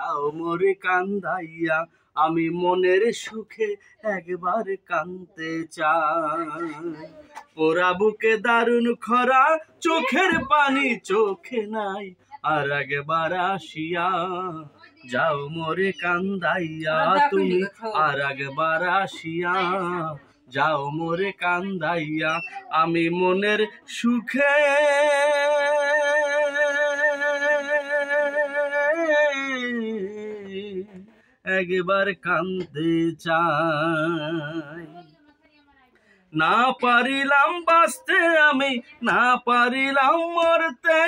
যাও মোরে কান্দাইয়া আমি মনের সুখে একবার কাঁদতে চাই। পোড়া বুকে দারুণ খরা চোখের পানি চোখে নাই আর একবার আসিয়া যাও মোরে কান্দাইয়া তুমি আর একবার আসিয়া যাও মোরে কান্দাইয়া আমি মনের সুখে একবার কাঁদতে চাই। না পারিলাম বাঁচতে আমি না পারিলাম মরতে,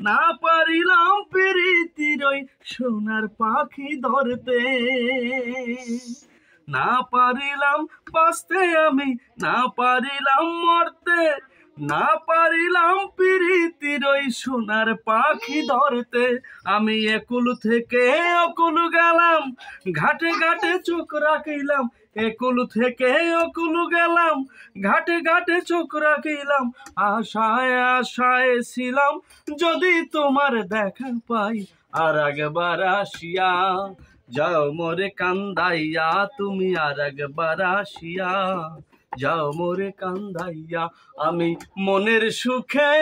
না পারিলাম প্রীতির ওই সোনার পাখি ধরতে, না পারিলাম বাঁচতে আমি না পারিলাম মরতে, না পারিলাম প্রীতির ওই সোনার পাখি ধরতে। আমি একুল থেকে অকুল গেলাম ঘাটে ঘাটে চোখ রাখিলাম, একুল থেকে অকুল গেলাম ঘাটে ঘাটে চোখ রাখিলাম, আশায় আশায় ছিলাম যদি তোমার দেখা পাই আর একবার আসিয়া যাও মোরে কান্দাইয়া তুমি আর একবার আসিয়া যাও মোরে কান্দাইয়া আমি মনের সুখে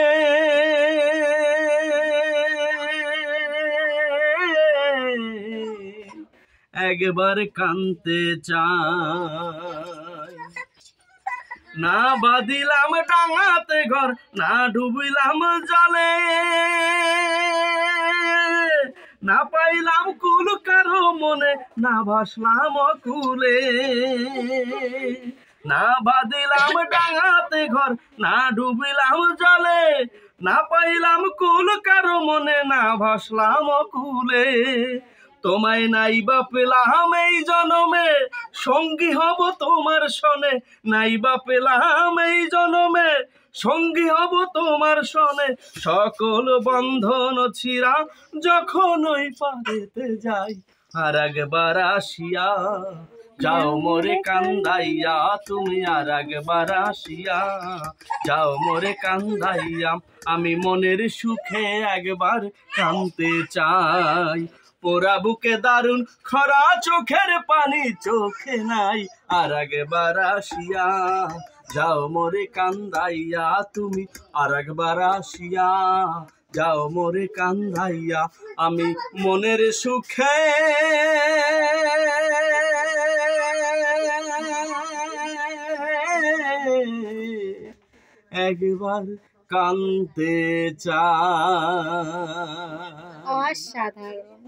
একবার কাঁদতে চাই। না বাঁধিলাম ডাঙাতে ঘর না ডুবিলাম জলে, না পাইলাম কুল কারো মনে না ভাসলাম কুলে, না বাঁধিলাম ডাঙাতে ঘর না ডুবিলাম জলে, না পাইলাম কুল কারো মনে না ভাসলাম কুলে। তোমায় নাইবা পেলাম এই জনমে সঙ্গী হব তোমার সনে, নাইবা পেলাম এই জনমে সঙ্গী হব তোমার সনে, সকল বন্ধন ছিঁড়া যখন ওই পারেতে যাই আর একবার আসিয়া যাও মোরে কান্দাইয়া তুমি আর একবার আসিয়া যাও মোরে কান্দাইয়া আমি মনের সুখে একবার কাঁদতে চাই। পোড়া বুকে দারুণ খরা চোখের পানি চোখে নাই আর একবার আসিয়া যাও মোরে কান্দাইয়া তুমি আর একবার আসিয়া যাও মোরে কান্দাইয়া আমি মনের সুখে একবার কাঁদতে চাই। অসাধারণ।